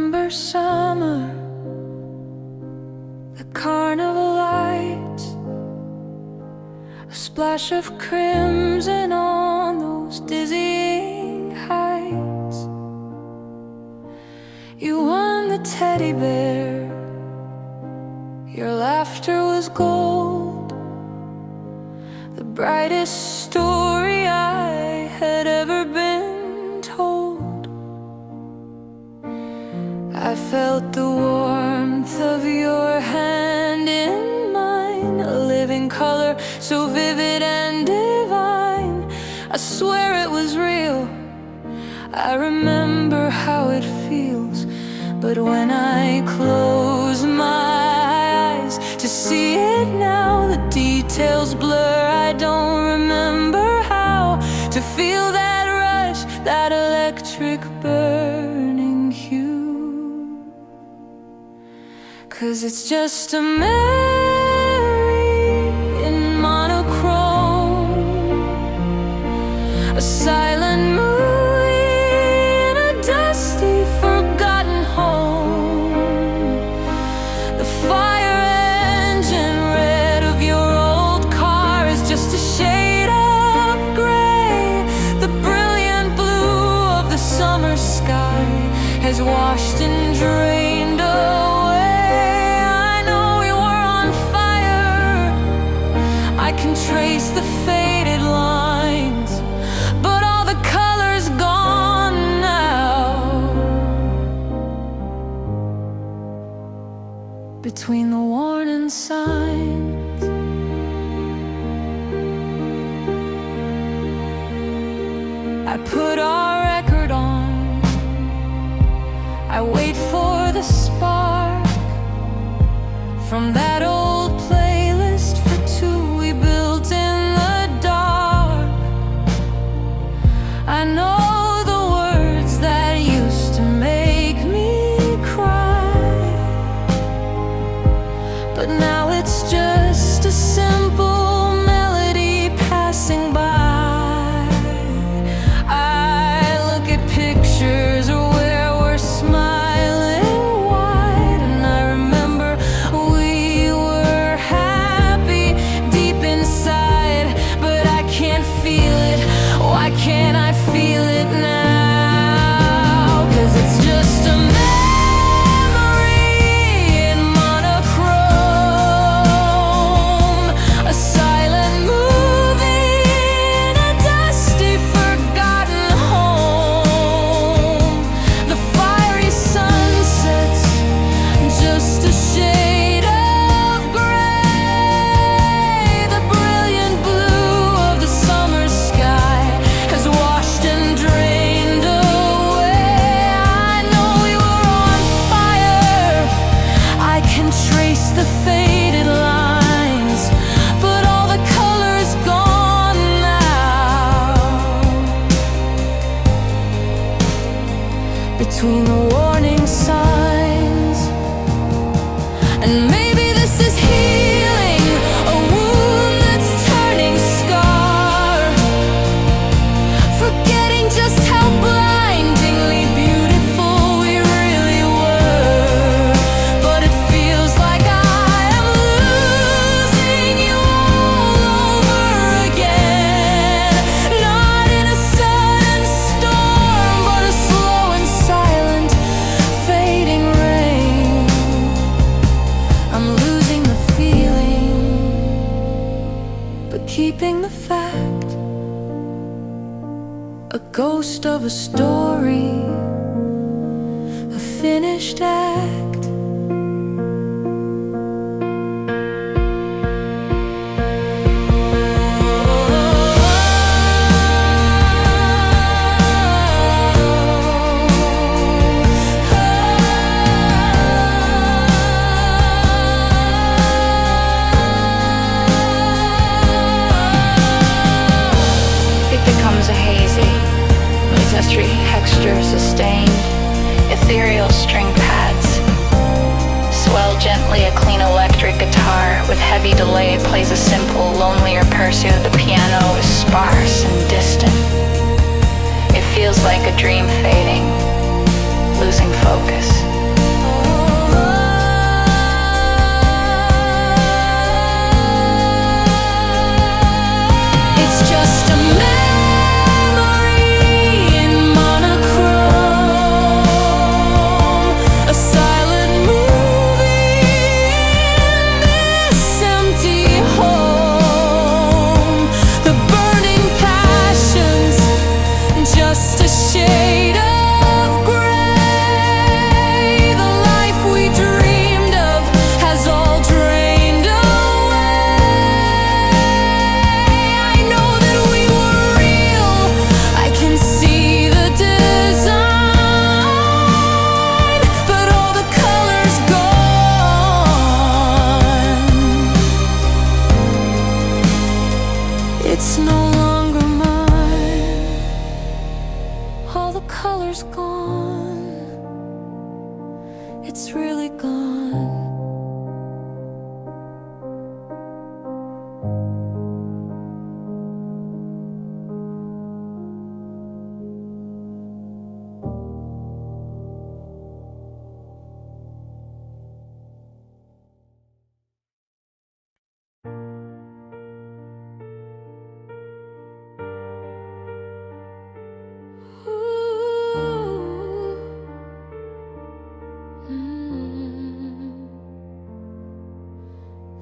remember summer, the carnival lights, a splash of crimson on those dizzying heights. You won the teddy bear, your laughter was gold, the brightest story I had ever been told. I felt the warmth of your hand in mine, a living color so vivid and divine. I swear it was real, I remember how it feels. But when I close my eyes to see it now, the details blur. I don't remember how to feel that rush, that electric burning hue. 'Cause it's just a memory in monochrome, a silent movie in a dusty, forgotten home. The fire engine red of your old car is just a shade of gray. The brilliant blue of the summer sky has washed and drained away. I know we were on fire, I can trace the faded lines, but all the colors gone now. Between the warning signs, I put our record on, I wait for the spark from that old playlist for two we built in the dark. I know the words that used to make me cry, but now it's just a simple melody passing by. I look at pictures where we're smiling wide, and I remember we were happy deep inside. But I can't feel it, why can't I feel it now? 'Cause it's just a memory in monochrome, a silent movie in a dusty, forgotten home. The fiery sunsets, just a shade of gray. The brilliant blue of the summer sky has washed and drained away. I know we were on fire, I can trace the faded lines, but all the colors gone now. Between the warning signs, and maybe this is healing a wound that's turning scar, forgetting just how blindingly beautiful we really were. But it feels like I am losing you all over again, not in a sudden storm, but a slow and silent fading rain. I'm losing the feeling, but keeping the fact, a ghost of a story, a finished act. It becomes a hazy, ancestry texture sustained, ethereal string pads. Swell gently a clean electric guitar with heavy delay plays a simple, lonelier pursuit. The piano is sparse and distant. It feels like a dream fading, losing focus. it's really gone.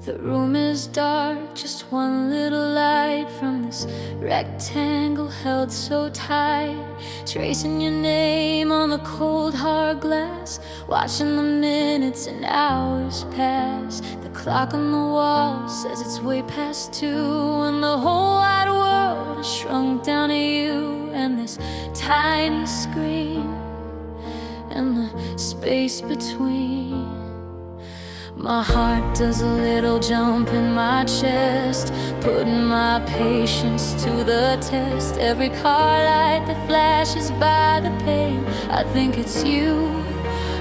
The room is dark, just one little light from this rectangle held so tight. Tracing your name on the cold hard glass, watching the minutes and hours pass. The clock on the wall says it's way past 2, and the whole wide world has shrunk down to you and this tiny screen and the space between. My heart does a little jump in my chest, putting my patience to the test. Every car light that flashes by the pane, I think it's you.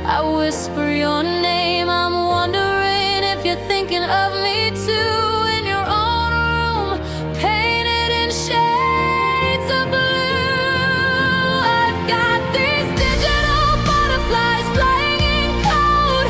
I whisper your name, I'm wondering if you're thinking of me too. In your own room, painted in shades of blue. I've got these digital butterflies flying in code,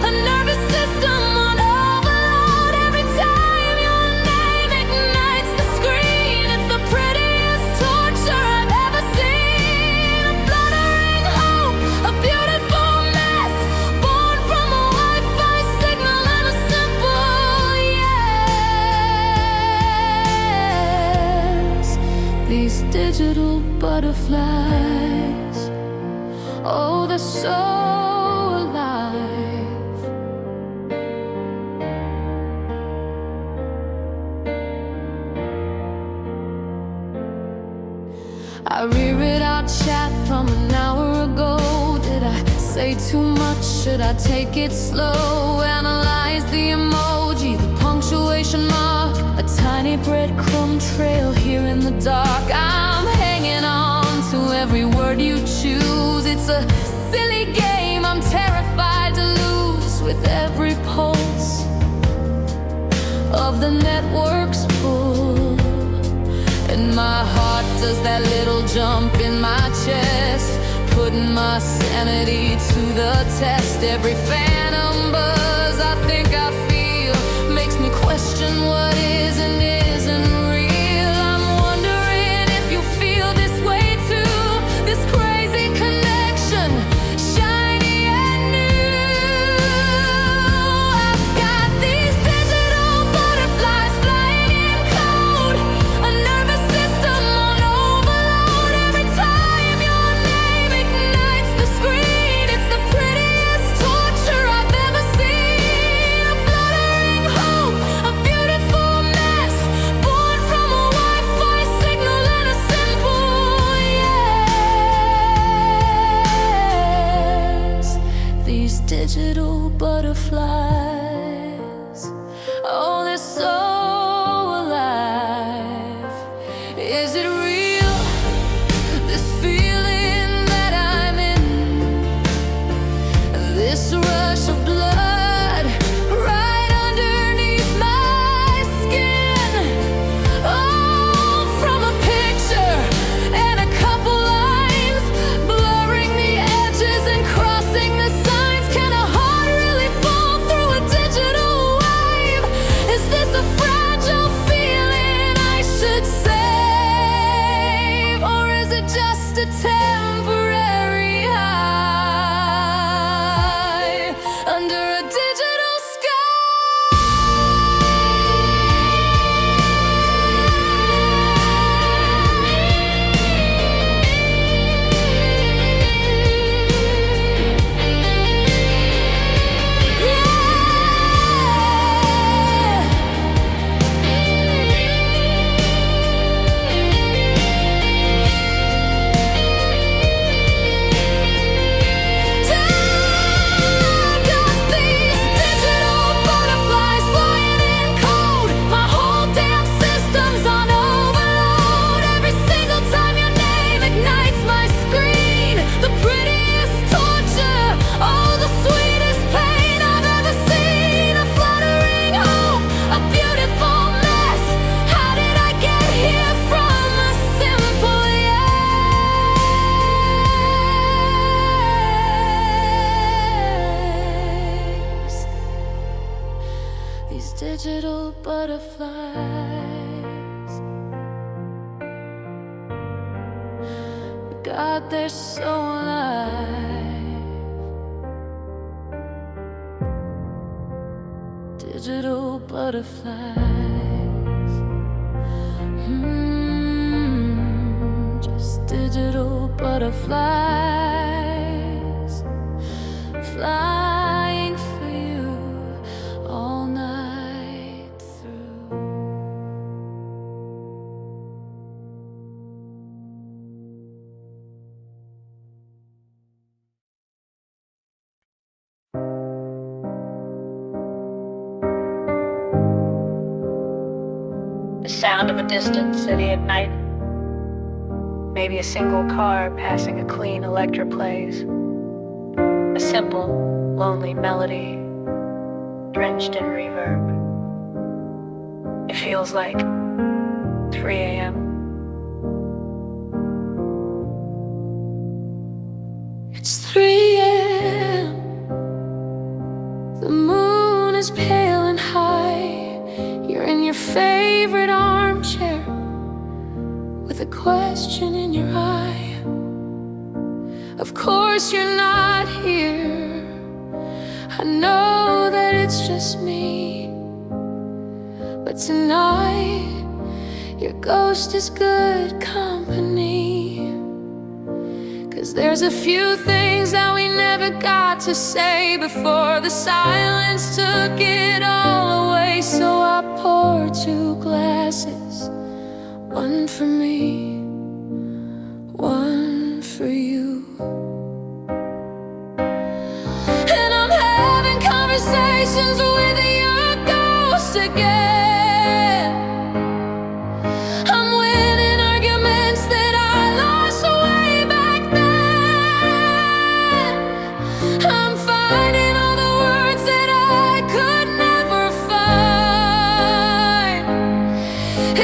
a nervous system on overload. Every time your name ignites the screen, it's the prettiest torture I've ever seen. A fluttering hope, a beautiful mess, born from a Wi-Fi signal and a simple yes. These digital butterflies, oh, they're so alive. I reread our chat from an hour ago. Did I say too much? Should I take it slow? Analyze the emoji, the punctuation mark, a tiny breadcrumb trail here in the dark. I'm hanging on to every word you choose. It's a silly game I'm terrified to lose. With every pulse of the network's pull, and my heart does that little jump in my chest, putting my sanity to the test. Every phantom buzz I think I feel makes me question what is and isn't real. I'm wondering if you feel this way too. This crazy connection, shiny and new. I've got these digital butterflies flying in code, a nervous system on overload. Every time your name ignites the screen, it's the prettiest torture I've ever seen. A fluttering hope, a beautiful mess, born from a Wi-Fi signal and a simple yes. These digital butterflies, oh, they're so alive. Is it real, this feeling that I'm in, this rush of blood right underneath my skin? Oh, from a picture and a couple lines, blurring the edges and crossing the signs. Can a heart really fall through a digital wave? Is this a fragile feeling I should save? Or is it just a temporary high under a digital I've got these digital butterflies. God, they're so alive. Digital butterflies. Just digital butterflies, flying for you all night through. The sound of a distant city at night. Maybe a single car passing a clean electric plays. A simple, lonely melody, drenched in reverb. It feels like 3 a.m. It's 3 a.m. The moon is pale and high. You're in your favorite armchair with a question in your eye. Of course you're not here. I know that it's just me, but tonight your ghost is good company. 'Cause there's a few things that we never got to say before the silence took it all away. So I pour 2 glasses, one for me, one for you. And I'm having conversations with your ghost again. I'm winning arguments that I lost way back then. I'm finding all the words that I could never find.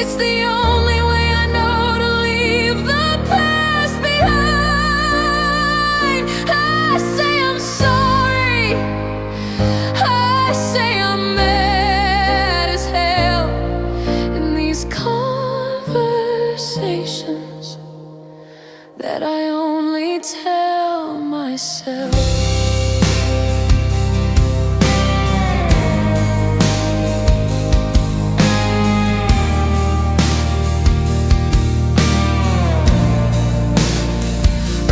It's the only way I know to leave the past behind. I say I'm sorry, I say I'm mad as hell. In these conversations that I only tell myself.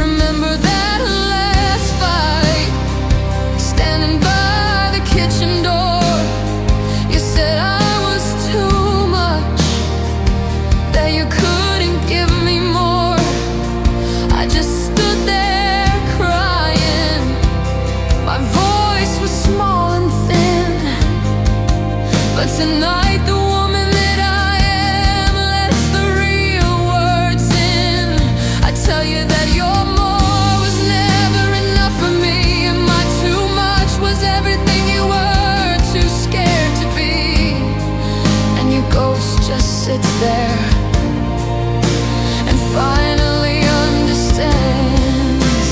Remember that last fight, standing by the kitchen door. You said I was too much, that you couldn't give me more. I just stood there crying. My voice was small and thin, but tonight the woman that I am lets the real words in. I tell you that your more was never enough for me, and my too much was everything you were too scared to be. And your ghost just sits there and finally understands.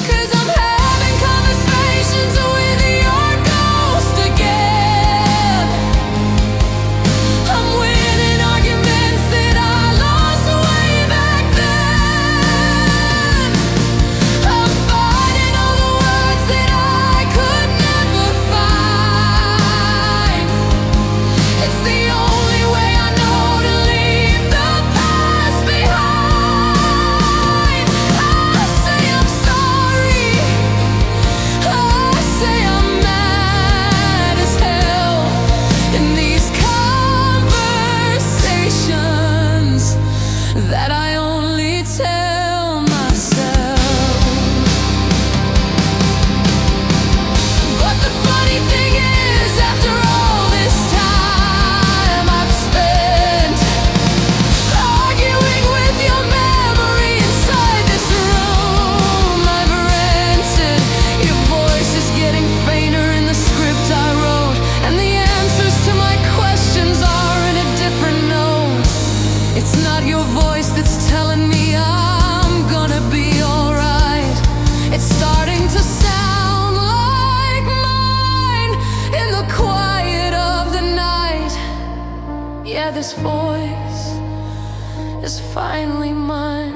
'Cause I'm having conversations with your ghost again. I'm winning arguments that I lost way back then. I'm finding all the words that I could never find. It's the only way I this voice is finally mine.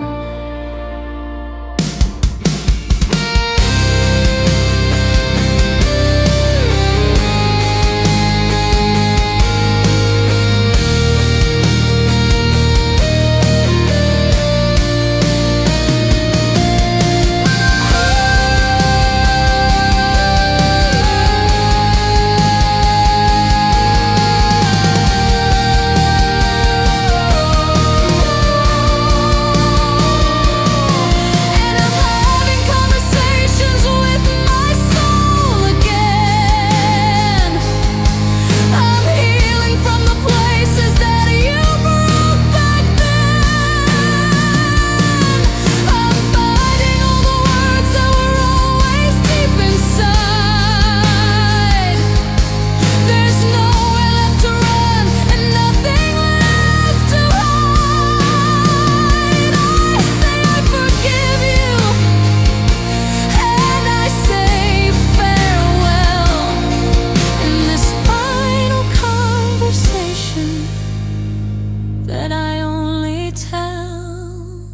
That I only tell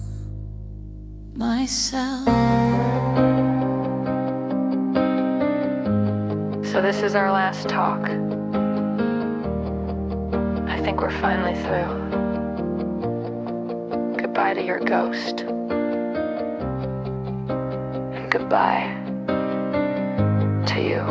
myself. So this is our last talk. I think we're finally through. Goodbye to your ghost. And goodbye to you.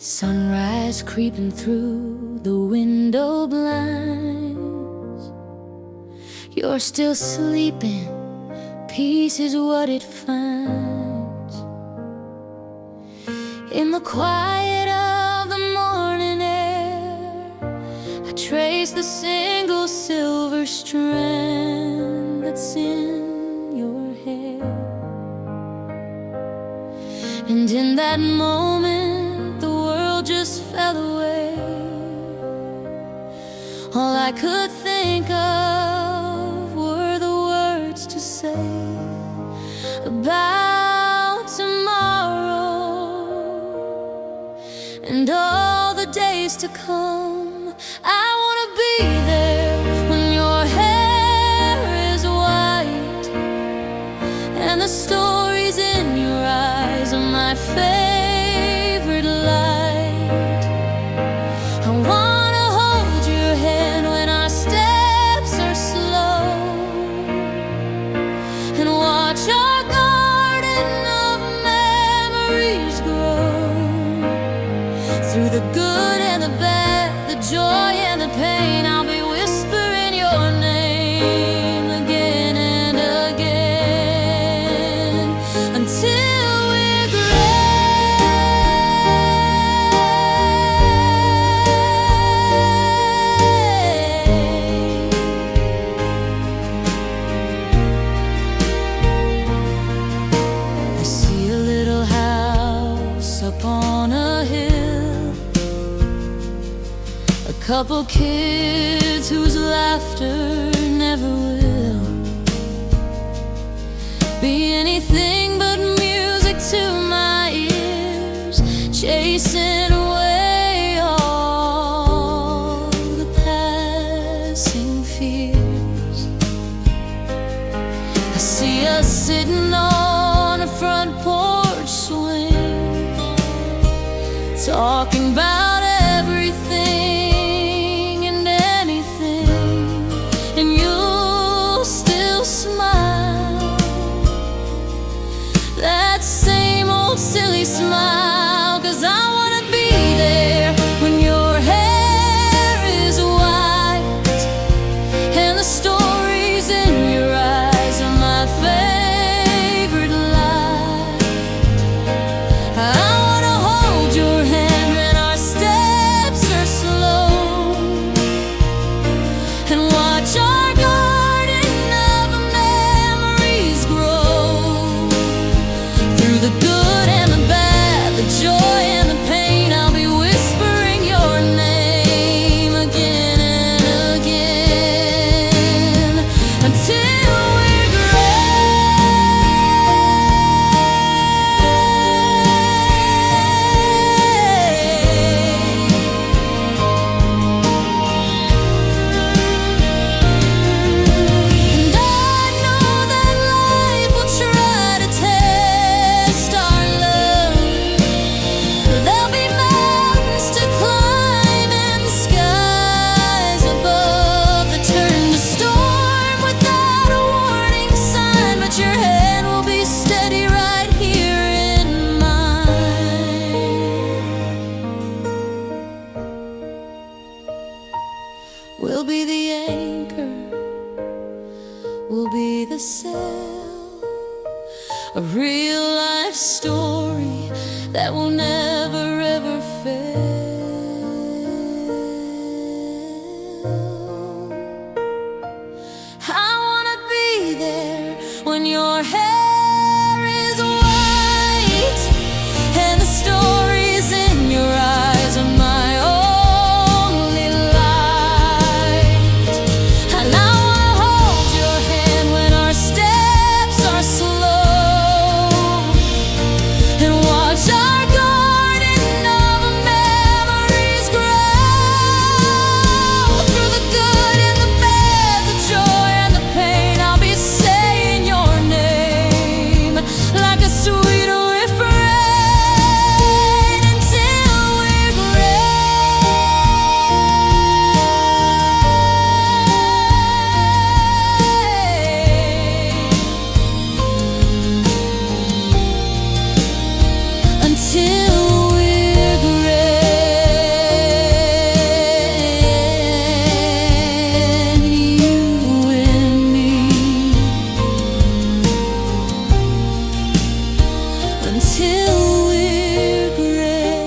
Sunrise creeping through the window blinds. You're still sleeping, peace is what it finds. In the quiet of the morning air, I trace the single silver strand that's in your hair. And in that moment, just fell away. All I could think of were the words to say about tomorrow and all the days to come. I wanna be there when your hair is white and the stories in your eyes are my favorite light. Through the good and the bad, the joy and the pain, I'll be whispering your name again and again until we're gray. I see a little house up on a hill, a couple kids whose laughter never will be anything but music to my ears, chasing away all the passing fears. I see us sitting on a front porch swing, talking about everything and anything, and you'll still smile We'll be the anchor, we'll be the sail. A real life story that will never ever fail. I wanna be there when your hair is white and the stories in your eyes are my only light. And I wanna hold your hand when our steps are slow and watch our garden of memories grow. Through the good and the bad, the joy and the pain, I'll be saying your name like a sweet refrain until we're gray. Until we're gray, you and me. Until we're gray.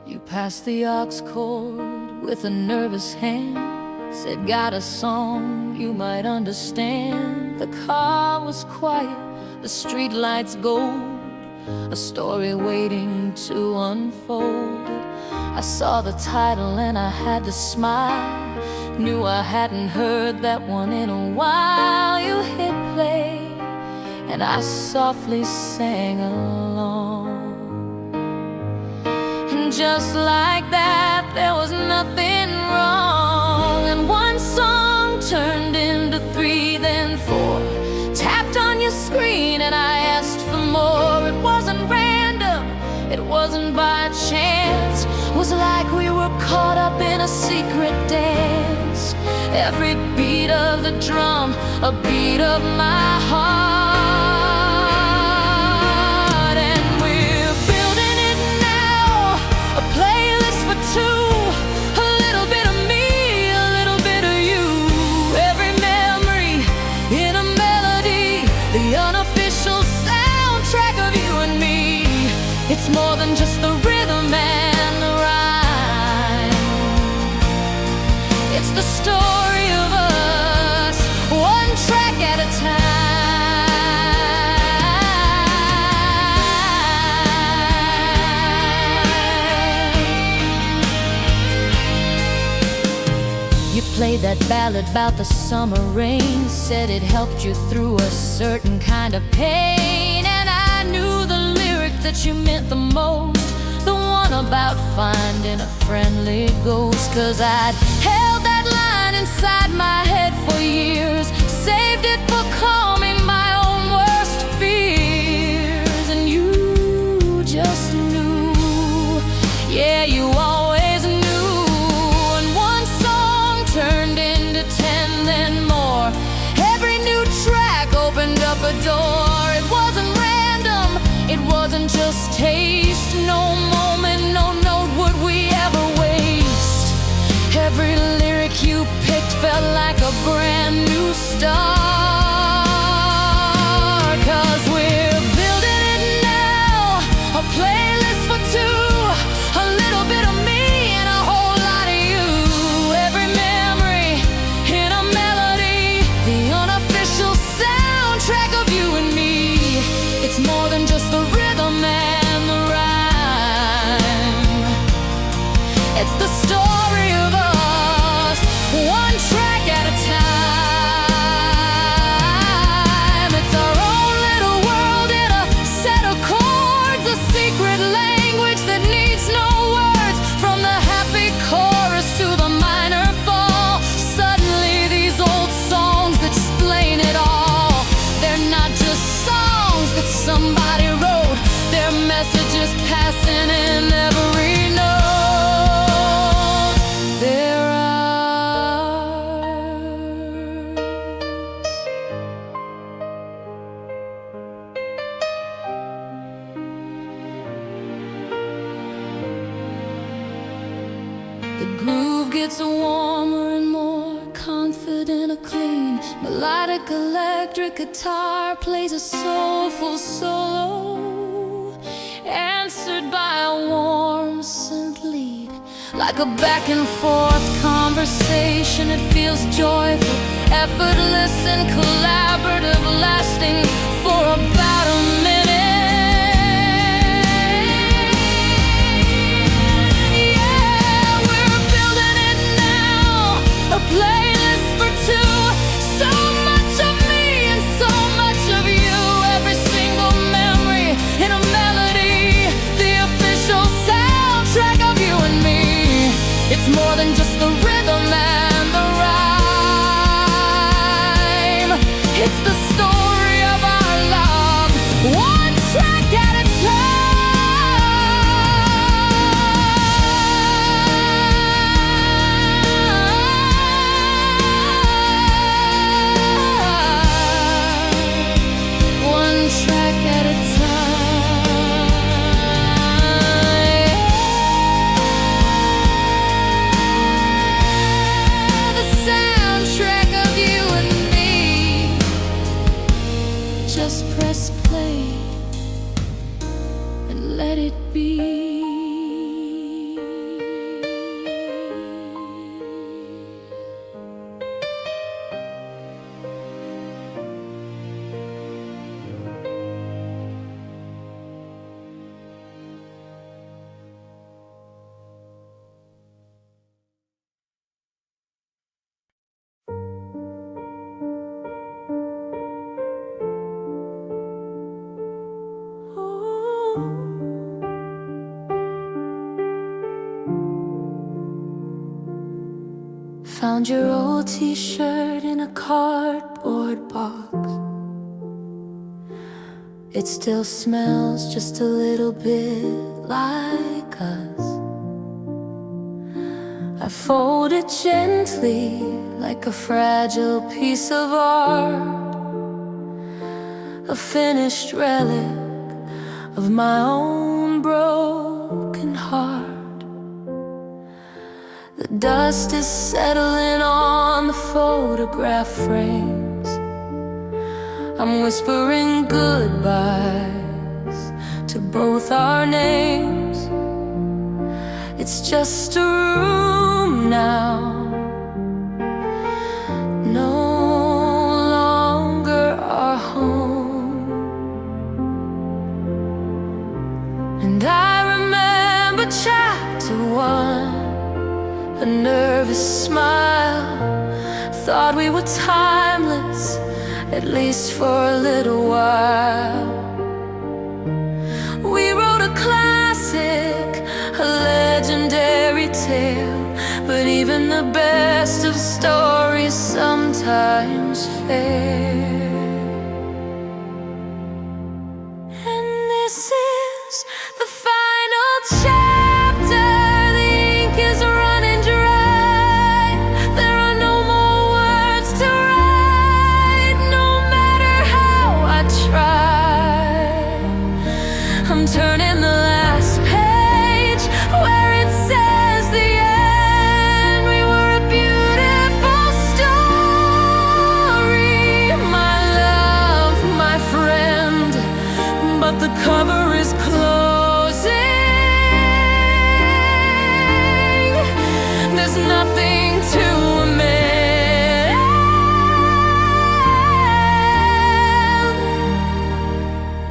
You passed the aux chord with a nervous hand, said got a song you might understand. The car was quiet, the street lights gold, a story waiting to unfold. I saw the title and I had to smile, knew I hadn't heard that one in a while. You hit play and I softly sang along. And just like that, there was nothing wrong. And one song turned into three, then four. Tapped on your screen and I asked for more. It wasn't random, it wasn't by chance. It was like we were caught up in a secret dance. Every beat of the drum, a beat of my heart. Playlist for two, a little bit of me, a little bit of you. Every memory in a melody, the unofficial soundtrack of you and me. It's more than just the rhythm and the rhyme. It's the story of us, one track at a time. Played that ballad about the summer rain, said it helped you through a certain kind of pain. And I knew the lyric that you meant the most, the one about finding a friendly ghost. 'Cause I'd held that line inside my head for years, saved it for calming my own worst fears. And you just knew, yeah, you always knew. Turned into 10, then more. Every new track opened up a door. It wasn't random, it wasn't just taste. No moment, no note would we ever waste. Every lyric you picked felt like a brand new start. 'Cause we're building it now, a playlist for two, a little bit of me and a whole lot of you. Every in a melody, the unofficial soundtrack of you and me. It's more than just the rhythm and the rhyme. It's the story of us, one track at a time. somebody wrote their messages passing in every note. Their eyes. The groove gets warmer and more confident, a clean melodic electric guitar plays a soulful solo, answered by a warm synth lead. Like a back and forth conversation, it feels joyful, effortless and collaborative, lasting for about a minute. A playlist for two, so much of me and so much of you. Every single memory in a melody, the official soundtrack of you and me. It's more than just the rhythm and the rhyme. It's the story of our love, one track at a time. Just press play and let it be. Found your old t-shirt in a cardboard box. It still smells just a little bit like us. I fold it gently like a fragile piece of art, a finished relic of my own broken heart. The dust is settling on the photograph frames. I'm whispering goodbyes to both our names. It's just a room now, no longer our home. And I remember chapter 1, a nervous smile. Thought we were timeless, at least for a little while. We wrote a classic, a legendary tale. But even the best of stories sometimes fail. And this is the final chapter. The ink is running dry. There are no more words to write. No matter how I try, I'm turning the last page where it says the end. We were a beautiful story, my love, my friend. But the cover is closing. There's nothing to amend.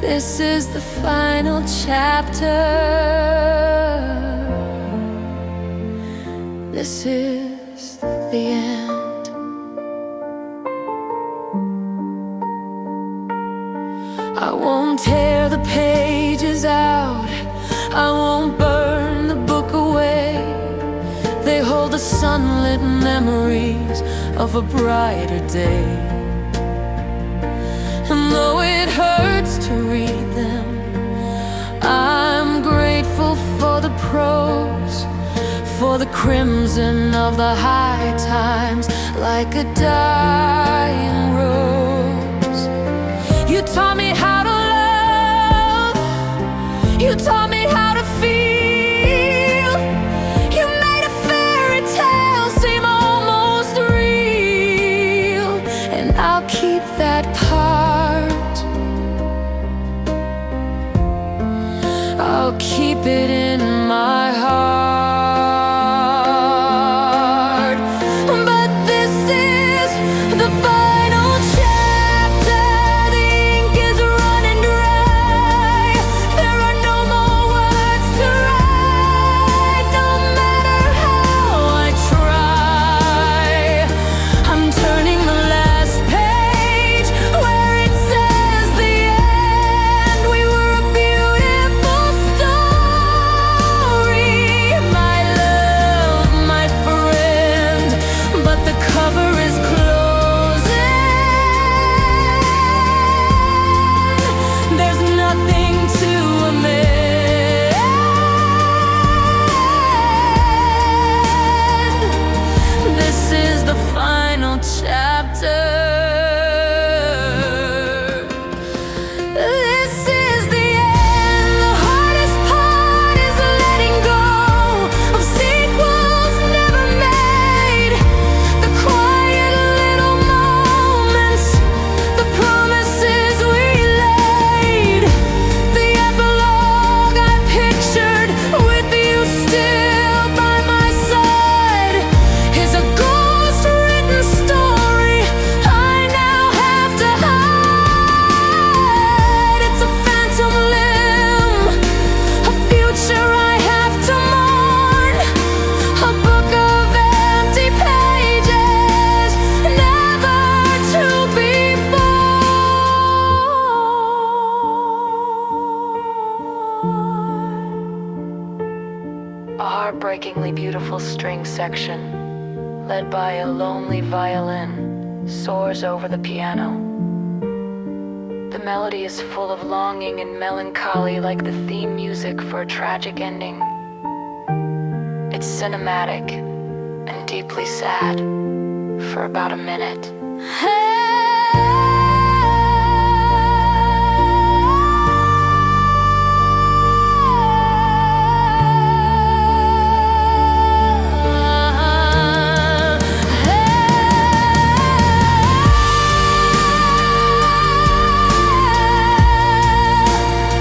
This is the final chapter. This is the end. I won't tear the pages out. I won't burn the book away. They hold the sunlit memories of a brighter day. And though it hurts to read them, crimson of the high times, like a dying rose. You taught me how to love, you taught me how to feel. You made a fairy tale seem almost real, and I'll keep that part. I'll keep it in my heart. But this is the final chapter. The ink is running dry. There are no more words to write. No matter how I try, I'm turning the last page where it says the end. We were a beautiful story, my love, my friend. But the cover is closing. There's nothing to amend. This is the final chapter. This is the end. The hardest part is letting go of sequels never made. The quiet little moments, the promises we laid. The epilogue I pictured with you still by my side is a ghost-written story I now have to hide. It's a phantom limb, a future I have to mourn, a book of empty pages, never to be born. A heartbreakingly beautiful string section, led by a lonely violin, soars over the piano. The melody is full of longing and melancholy, like the theme music for a tragic ending. It's cinematic and deeply sad for about a minute.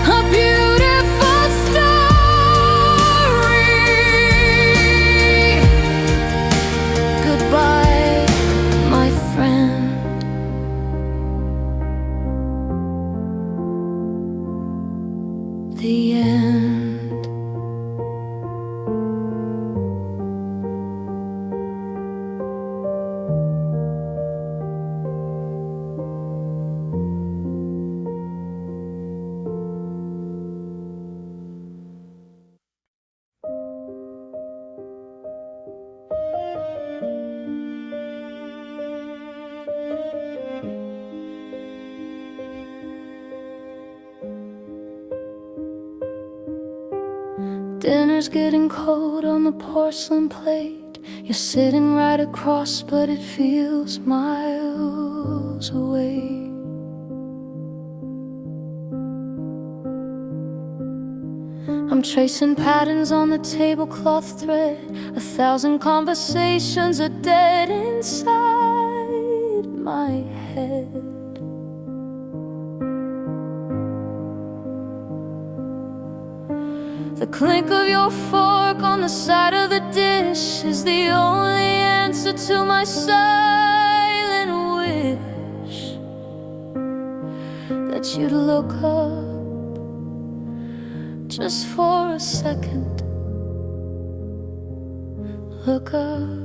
A beautiful story. Goodbye, my friend. The end. Dinner's getting cold on the porcelain plate. You're sitting right across, but it feels miles away. I'm tracing patterns on the tablecloth thread. 1,000 conversations are dead inside my head. The clink of your fork on the side of the dish is the only answer to my silent wish that you'd look up just for a second. Look up.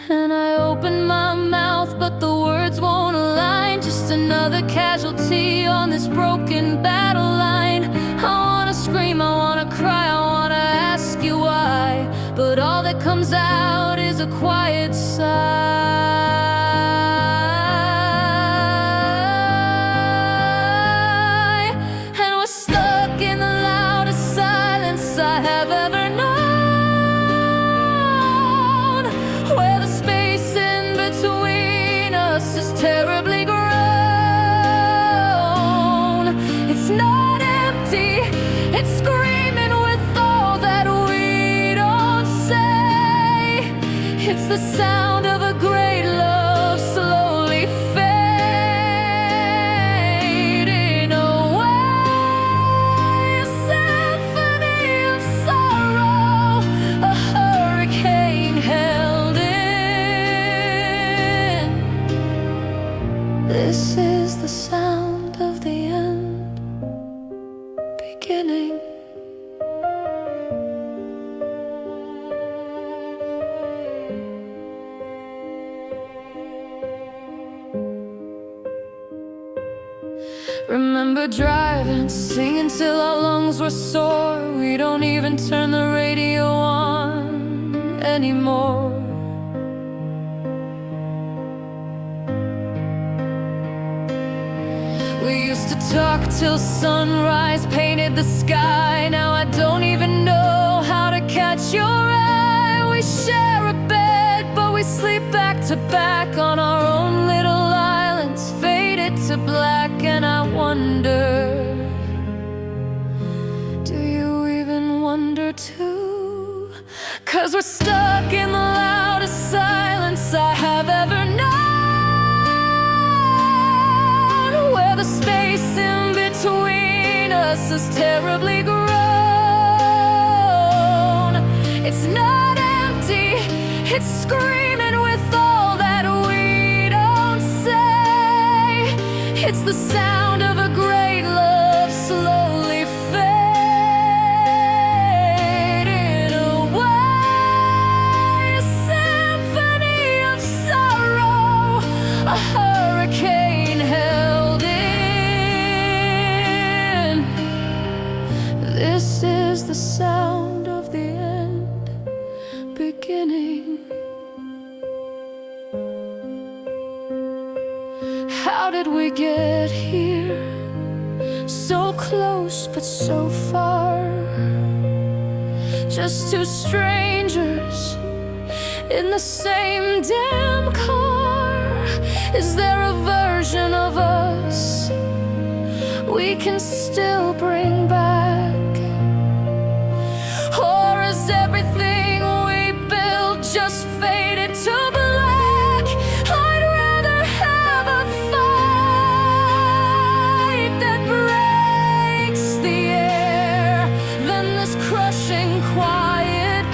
And I open my mouth, but the words won't align. Just another casualty on this broken battle line. I wanna scream, I wanna cry, I wanna ask you why, but all that comes out is a quiet sigh. And we're stuck in the loudest silence I have ever known. Remember driving, singing till our lungs were sore. We don't even turn the radio on anymore. We used to talk till sunrise painted the sky. Now I don't even know how to catch your eye. We share a bed, but we sleep back to back on our own little islands, faded to black. And I wonder, do you even wonder too? 'Cause we're stuck in the loudest silence I have ever known, where the space in between us is terribly grown. It's not empty, it's screaming with all that we don't say. It's the sound of a great love slowly fading away. A symphony of sorrow, a hurricane held in. This is the sound of the end beginning. How did we get here? So close but so far. Just two strangers in the same damn car. Is there a version of us we can still bring back? Or is everything we built just faded to black? I'd rather have a fight that breaks the air than this crushing quiet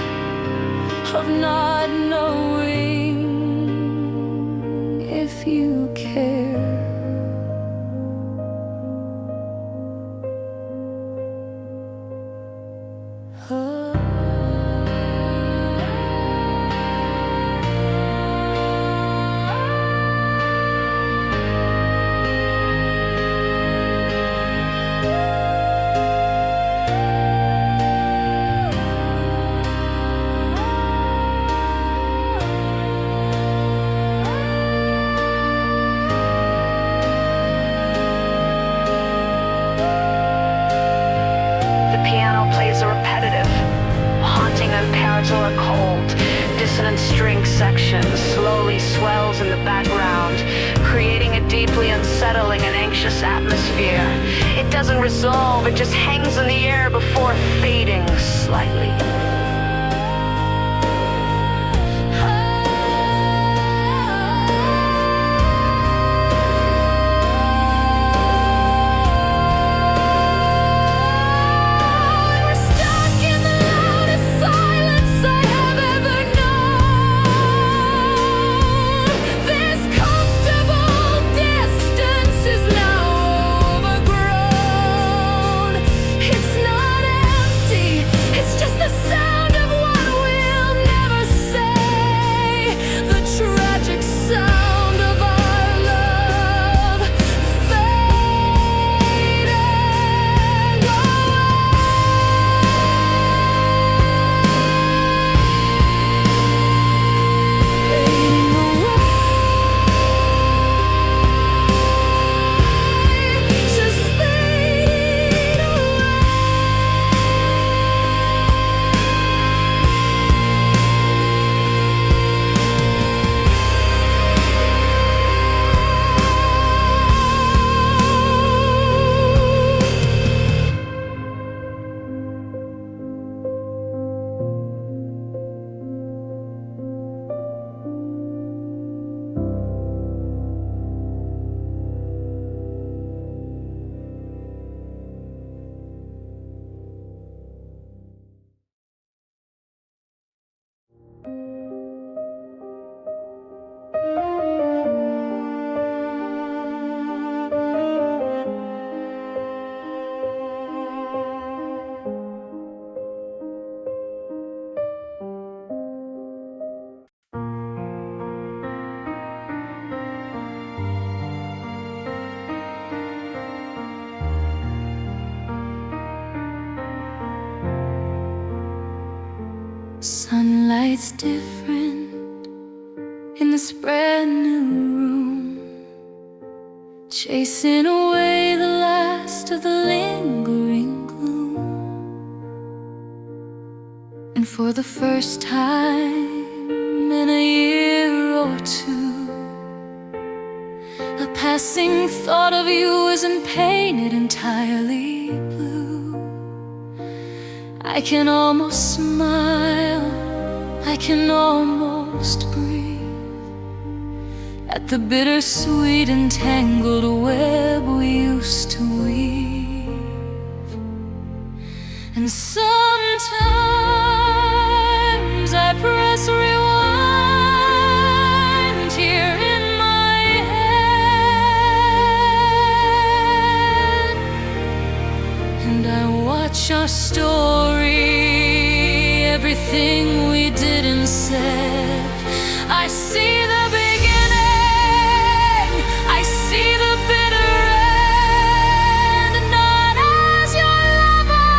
of not knowing if you care. Are cold. Dissonant string section slowly swells in the background, creating a deeply unsettling and anxious atmosphere. It doesn't resolve, it just hangs in the air before fading slightly. It's just the sound sunlight's different in this brand new room, chasing away the last of the lingering gloom. And for the first time in a year or two, a passing thought of you isn't painted entirely blue. I can almost smile, I can almost breathe at the bittersweet and tangled web we used to weave. And sometimes I press rewind here in my head, and I watch our story, everything we did and said. I see the beginning, I see the bitter end. Not as your lover,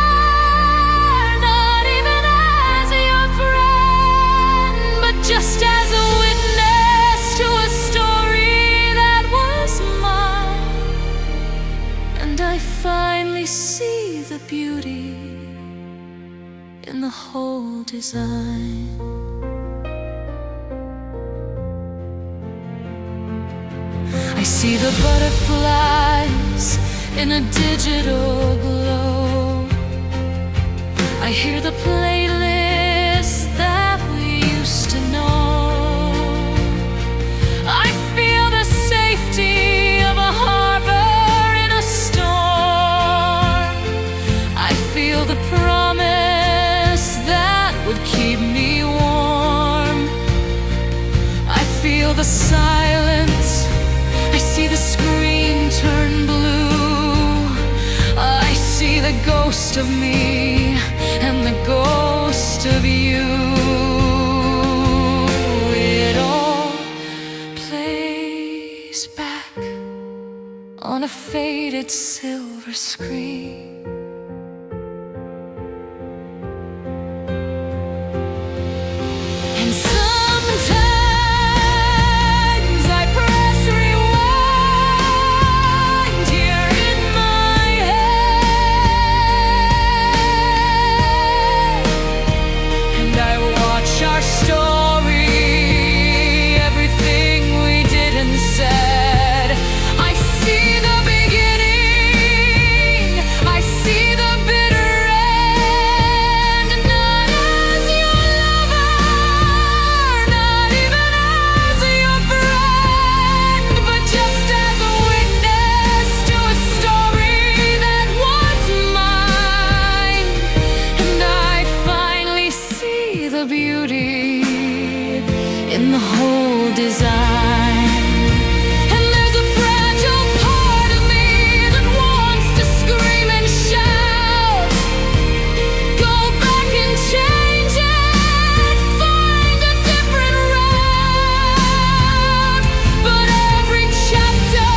not even as your friend, but just as a witness to a story that was mine. And I finally see the beauty in the whole design. I see the butterflies in a digital glow. I hear the playlist that we used to know. I feel the safety of a harbor in a storm. I feel the promise that would keep me warm. I feel the silence, I see the screen turn blue. I see the ghost of me and the ghost of you. It all plays back on a faded silver screen. And sometimes I press rewind here in my head, and I watch our story, everything we did and said. I see the beginning, I see the bitter end. Not as your lover, not even as your friend, but just as a witness to a story that was mine. And I finally see the beauty in the whole design. And there's a fragile part of me that wants to scream and shout, go back and change it, find a different route. But every chapter,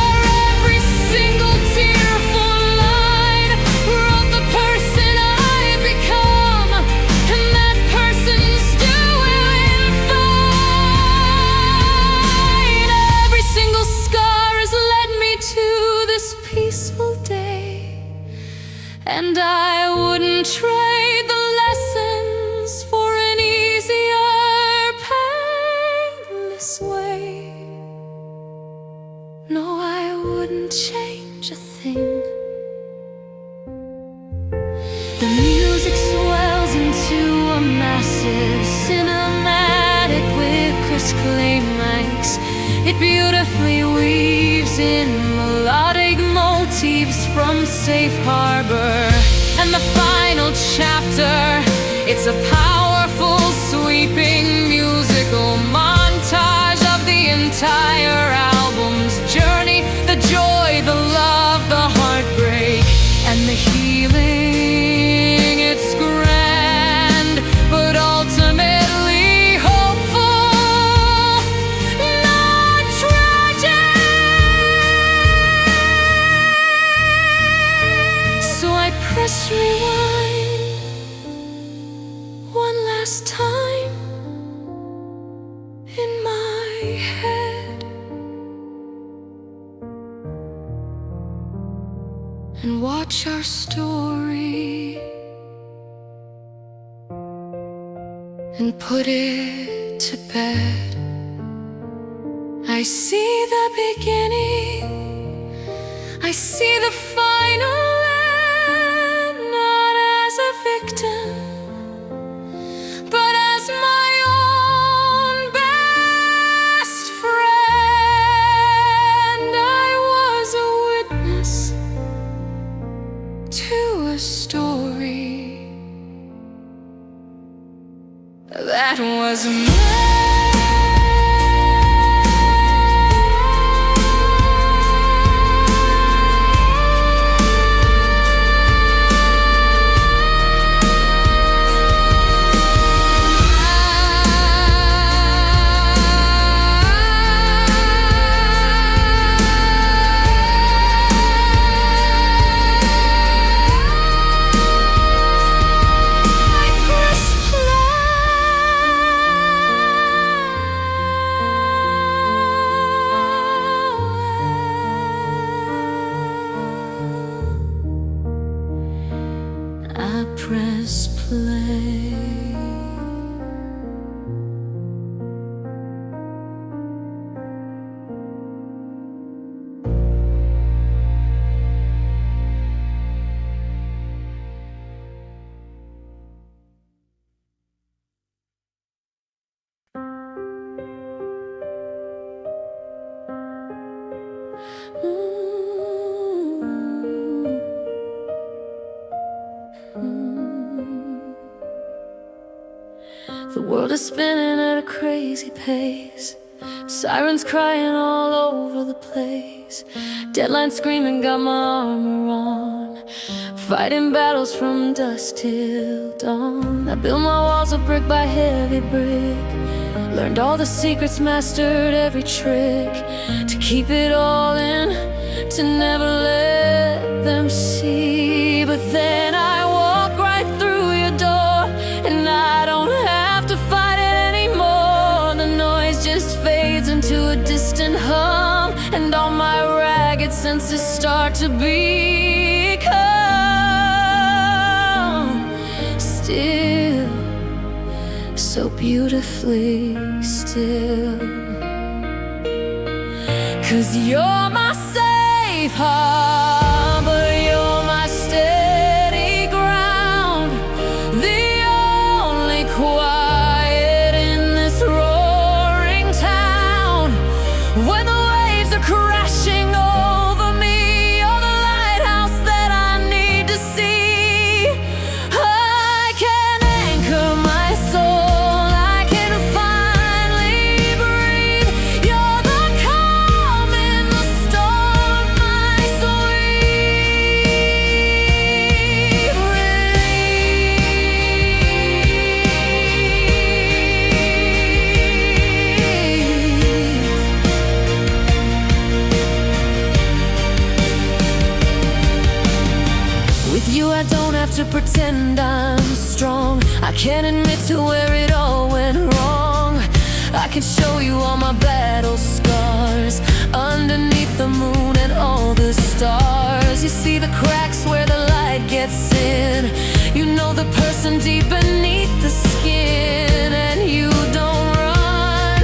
every single tearful line wrote the person I've become, and that person's doing fine. Every single scar has led me to this peaceful day, and I wouldn't trade the lessons for an easier, painless way. No, I wouldn't change a thing. The music swells into a massive cinematic with crisp climax. It beautifully weaves in melodic motifs from Safe Harbor. And the final chapter, it's a powerful, sweeping musical montage of the entire album's journey. The joy, the love, the heartbreak, and the healing. It's grand, but ultimately hopeful, not tragic. So I press rewind one last time and watch our story and put it to bed. I see the beginning, I see the final end, not as a victim, but as my own best friend. I was a witness to a story that was mine. I press play. The world is spinning at a crazy pace. Sirens crying all over the place. Deadlines screaming, got my armor on. Fighting battles from dusk till dawn. I built my walls of brick by heavy brick. Learned all the secrets, mastered every trick. To keep it all in, to never let them see. But then I walk right through your door, and I don't have to fight it anymore. The noise just fades into a distant hum, and all my ragged senses start to become still, so beautifully still. 'Cause you're my safe harbor, you're my steady ground, the only quiet in this roaring town. When the waves are crashing over me, you're the lighthouse that I need to see. I can anchor my soul, I can finally breathe. You're the calm in the storm, my sweet relief. With you I don't have to pretend I'm strong. I can admit to where it all went wrong. I can show you all my battle scars underneath the moon and all the stars. You see the cracks where the light gets in. You know the person deep beneath the skin. And you don't run,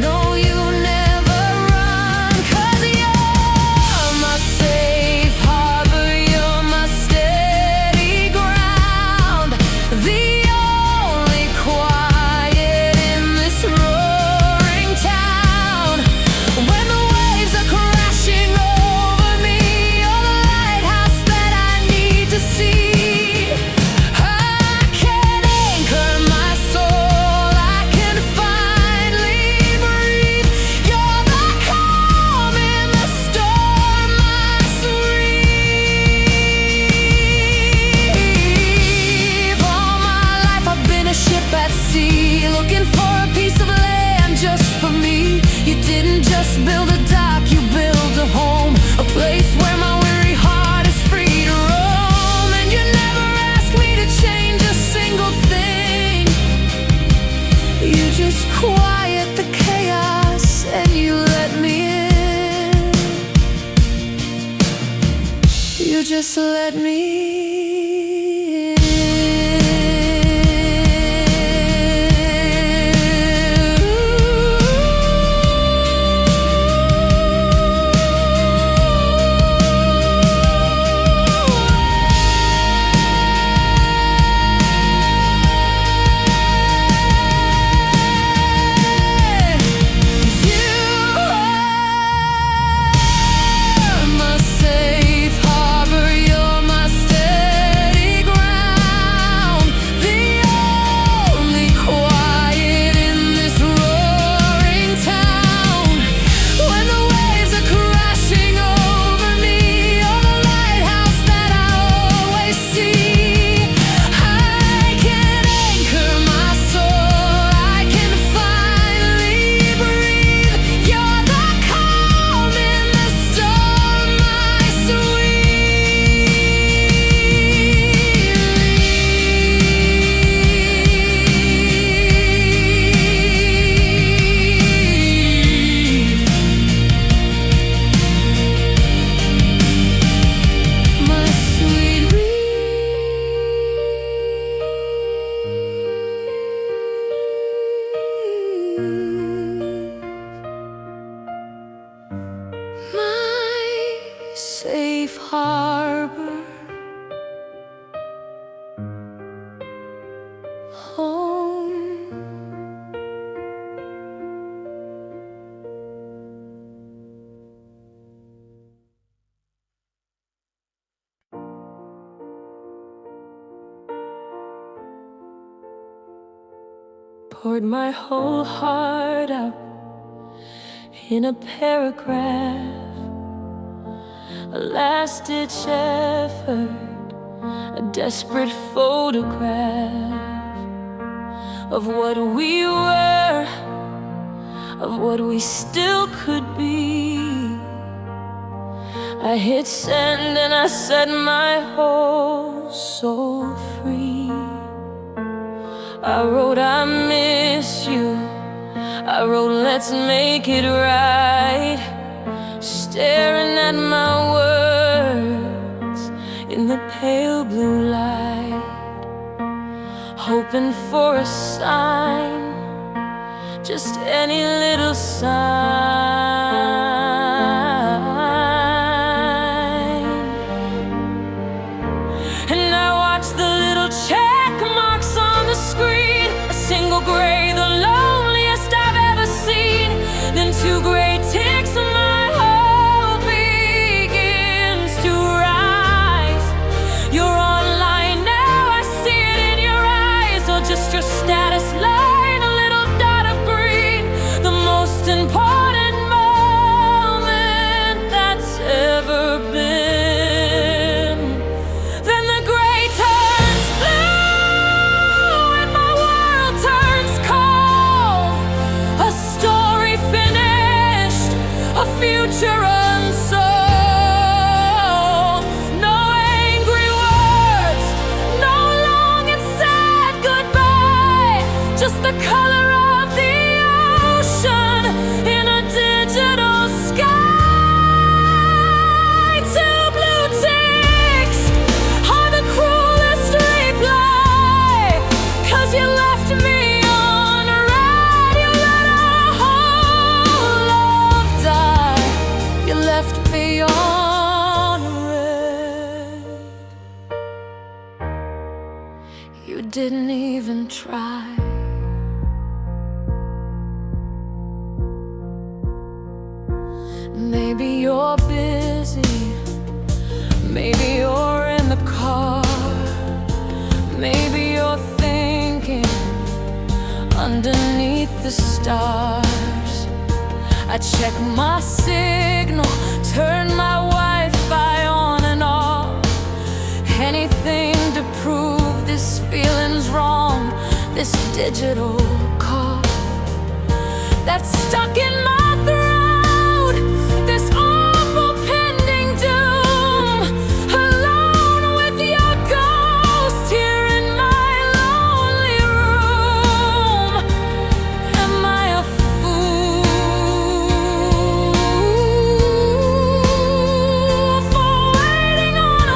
no you never run. 'Cause you're my safe harbor, you're my steady ground, the only quiet in this roaring town. When the waves are crashing over me, you're the lighthouse that I need to see. I can You just let me in. Safe harbor, home. Poured my whole heart out in a paragraph, a last-ditch effort, a desperate photograph of what we were, of what we still could be. I hit send and I set my whole soul free. I wrote I miss you, I wrote let's make it right, staring at my words in the pale blue light, hoping for a sign, just any little sign. And I watch the little check marks on the screen, a single gray, the loneliest I've ever seen, then two gray ticks on my hope begins to rise. You're online now, I see it in your eyes, or just your status line, a little dot of green, the most important moment that's ever been. Then the gray turns blue and my world turns cold, a story finished, a future unsold. No angry words, no long and sad goodbye, just the color of the ocean in a digital sky. Two blue ticks are the cruelest reply, 'cause you left me on red, you let our whole love die. You left me on red. You didn't even try. Maybe you're busy, maybe you're in the car, maybe you're thinking underneath the stars. I check my signal, turn my Wi-Fi on and off, anything to prove this feeling's wrong, this digital cough that's stuck in my throat, this awful pending doom, alone with your ghost here in my lonely room. Am I a fool for waiting on a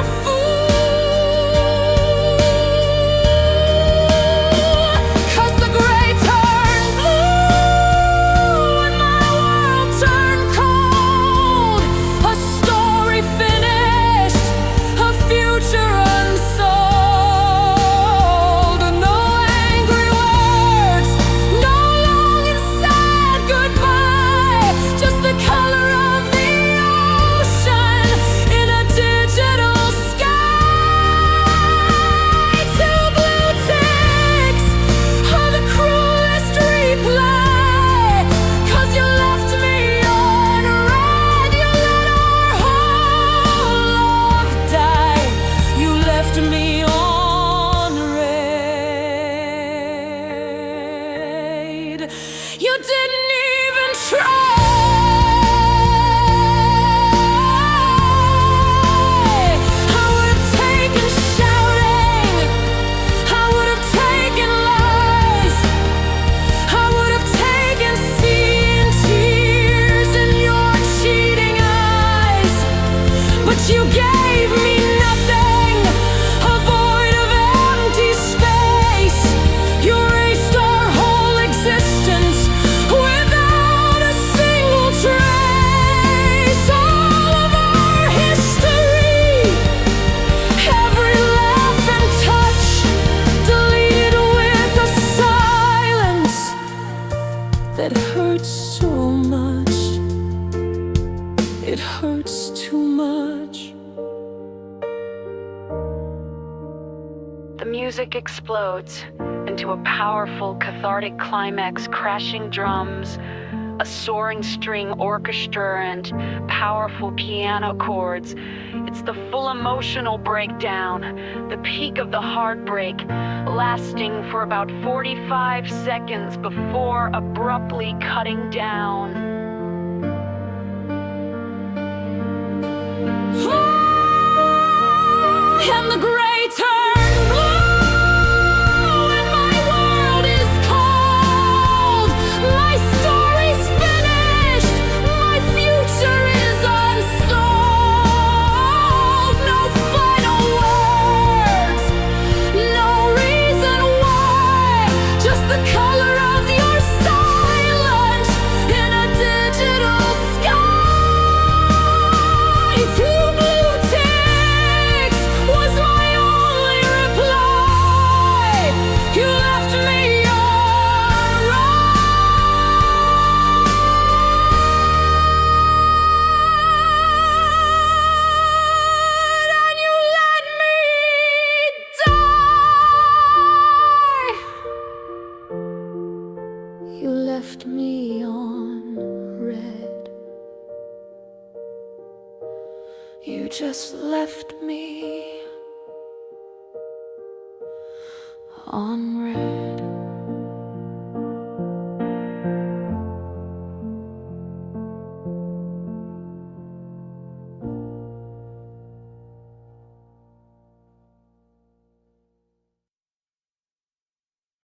The music explodes into a powerful, cathartic climax, crashing drums, a soaring string orchestra, and powerful piano chords. It's the full emotional breakdown, the peak of the heartbreak, lasting for about 45 seconds before abruptly cutting down. And the gray turn blue, and my world is cold. My story's finished, my future is unsolved. No final words, no reason why, just the color of your silence in a digital sky. Two blue ticks was my only reply. You left me on red, and you let me die. You left me on red. You just left me on red.